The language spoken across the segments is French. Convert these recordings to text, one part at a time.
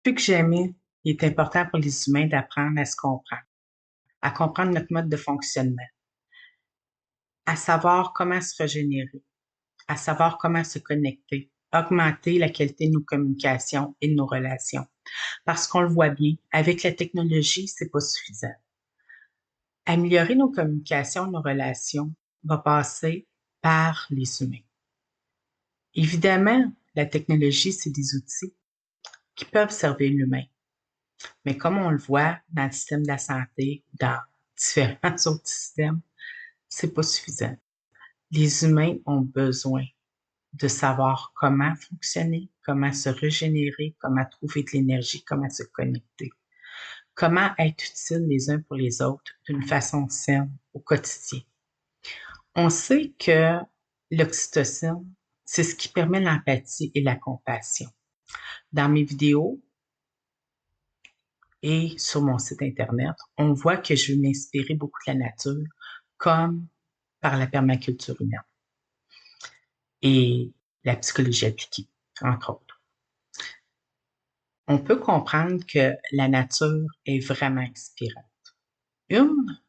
Plus que jamais, il est important pour les humains d'apprendre à se comprendre, à comprendre notre mode de fonctionnement, à savoir comment se régénérer, à savoir comment se connecter, augmenter la qualité de nos communications et de nos relations. Parce qu'on le voit bien, avec la technologie, c'est pas suffisant. Améliorer nos communications, nos relations va passer par les humains. Évidemment, la technologie, c'est des outils qui peuvent servir l'humain. Mais comme on le voit dans le système de la santé, dans différents autres systèmes, c'est pas suffisant. Les humains ont besoin de savoir comment fonctionner, comment se régénérer, comment trouver de l'énergie, comment se connecter, comment être utile les uns pour les autres d'une façon saine au quotidien. On sait que l'oxytocine, c'est ce qui permet l'empathie et la compassion. Dans mes vidéos et sur mon site Internet, on voit que je veux m'inspirer beaucoup de la nature, comme par la permaculture humaine et la psychologie appliquée, entre autres. On peut comprendre que la nature est vraiment inspirante. Une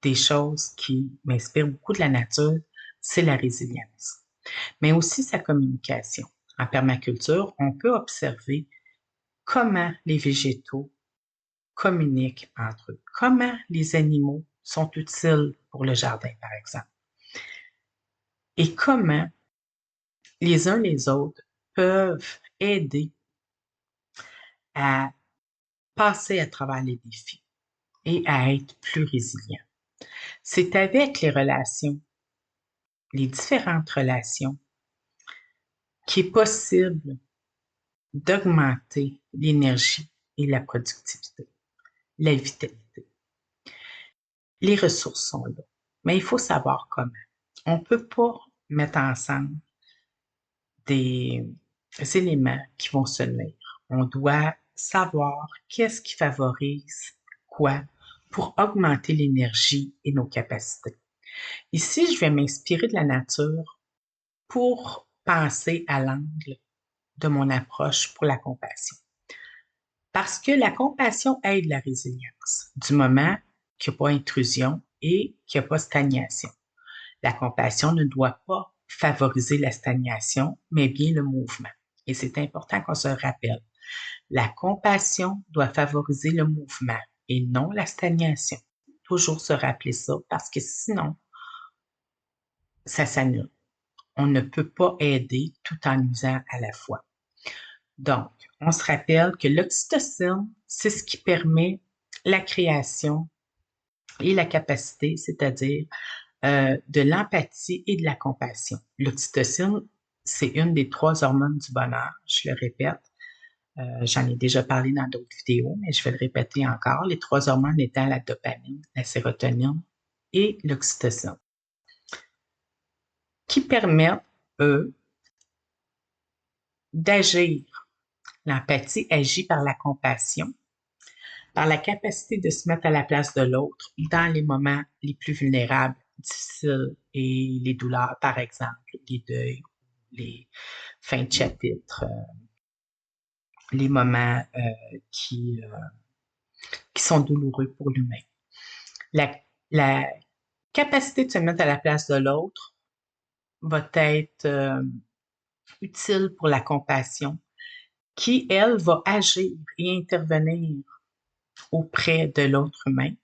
des choses qui m'inspire beaucoup de la nature, c'est la résilience, mais aussi sa communication. En permaculture, on peut observer comment les végétaux communiquent entre eux, comment les animaux sont utiles pour le jardin, par exemple, et comment les uns les autres peuvent aider à passer à travers les défis et à être plus résilients. C'est avec les relations, les différentes relations, qu'il est possible d'augmenter l'énergie et la productivité, la vitalité. Les ressources sont là, mais il faut savoir comment. On ne peut pas mettre ensemble des éléments qui vont se nuire. On doit savoir qu'est-ce qui favorise quoi pour augmenter l'énergie et nos capacités. Ici, je vais m'inspirer de la nature pour penser à l'angle de mon approche pour la compassion. Parce que la compassion aide la résilience du moment qu'il n'y a pas intrusion et qu'il n'y a pas stagnation. La compassion ne doit pas favoriser la stagnation, mais bien le mouvement. Et c'est important qu'on se rappelle. La compassion doit favoriser le mouvement et non la stagnation. Toujours se rappeler ça parce que sinon, ça s'annule. On ne peut pas aider tout en usant à la fois. Donc, on se rappelle que l'oxytocine, c'est ce qui permet la création et la capacité, c'est-à-dire de l'empathie et de la compassion. L'oxytocine, c'est une des trois hormones du bonheur, je le répète. J'en ai déjà parlé dans d'autres vidéos, mais je vais le répéter encore. Les trois hormones étant la dopamine, la sérotonine et l'oxytocine, qui permettent, eux, d'agir. L'empathie agit par la compassion, par la capacité de se mettre à la place de l'autre dans les moments les plus vulnérables, difficiles et les douleurs, par exemple, les deuils, les fins de chapitre, les moments qui sont douloureux pour l'humain. La, la capacité de se mettre à la place de l'autre va être utile pour la compassion, qui, elle, va agir et intervenir auprès de l'autre humain,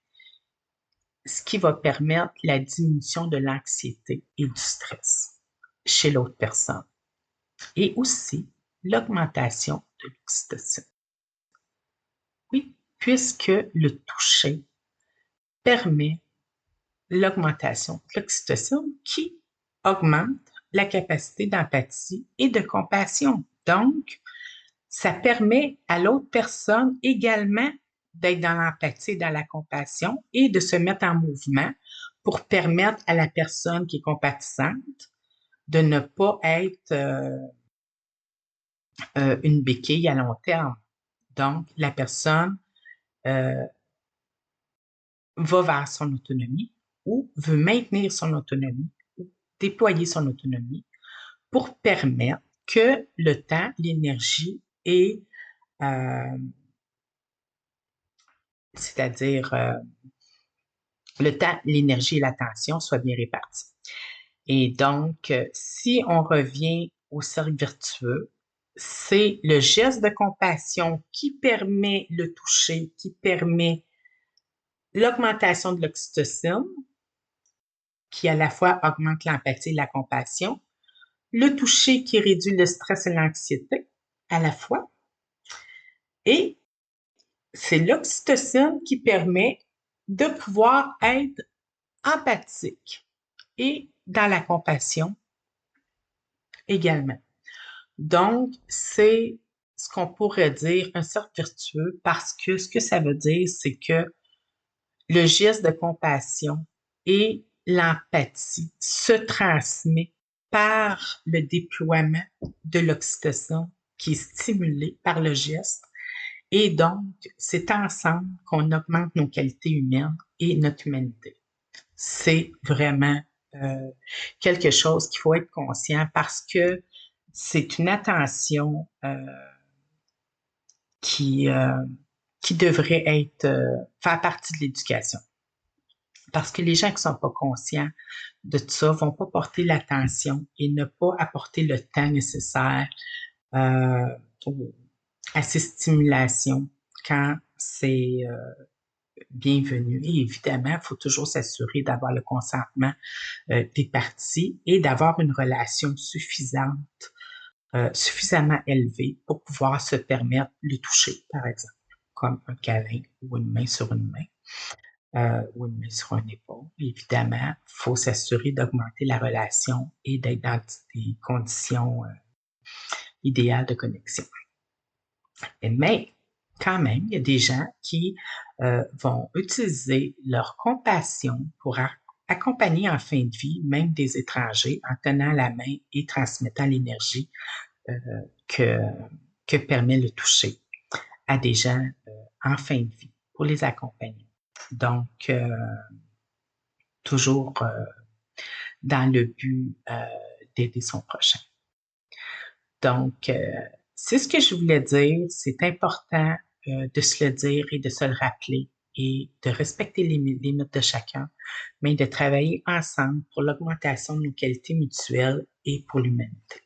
ce qui va permettre la diminution de l'anxiété et du stress chez l'autre personne et aussi l'augmentation de l'oxytocine. Oui, puisque le toucher permet l'augmentation de l'oxytocine qui augmente la capacité d'empathie et de compassion. Donc, ça permet à l'autre personne également d'être dans l'empathie et dans la compassion et de se mettre en mouvement pour permettre à la personne qui est compatissante de ne pas être une béquille à long terme. Donc, la personne euh, va vers son autonomie ou veut maintenir son autonomie ou déployer son autonomie pour permettre que le temps, l'énergie et c'est-à-dire le temps, l'énergie et l'attention soient bien répartis. Et donc, si on revient au cercle vertueux, c'est le geste de compassion qui permet le toucher, qui permet l'augmentation de l'oxytocine, qui à la fois augmente l'empathie et la compassion, le toucher qui réduit le stress et l'anxiété à la fois, et c'est l'oxytocine qui permet de pouvoir être empathique et dans la compassion également. Donc, c'est ce qu'on pourrait dire un cercle vertueux parce que ce que ça veut dire, c'est que le geste de compassion et l'empathie se transmet par le déploiement de l'oxytocine qui est stimulé par le geste. Et donc, c'est ensemble qu'on augmente nos qualités humaines et notre humanité. C'est vraiment euh, quelque chose qu'il faut être conscient parce que c'est une attention qui, euh, qui devrait être faire partie de l'éducation. Parce que les gens qui ne sont pas conscients de tout ça vont pas porter l'attention et ne pas apporter le temps nécessaire euh, à ces stimulations quand c'est bienvenu. Et évidemment, il faut toujours s'assurer d'avoir le consentement des parties et d'avoir une relation suffisante, suffisamment élevée pour pouvoir se permettre le toucher, par exemple, comme un câlin ou une main sur une main. Ou une main sur une épaule. Évidemment, il faut s'assurer d'augmenter la relation et d'être dans des conditions idéales de connexion. Mais quand même, il y a des gens qui vont utiliser leur compassion pour accompagner en fin de vie même des étrangers en tenant la main et transmettant l'énergie euh, que, que permet le toucher à des gens en fin de vie pour les accompagner. Donc, toujours dans le but d'aider son prochain. Donc, c'est ce que je voulais dire. C'est important de se le dire et de se le rappeler et de respecter les limites de chacun, mais de travailler ensemble pour l'augmentation de nos qualités mutuelles et pour l'humanité.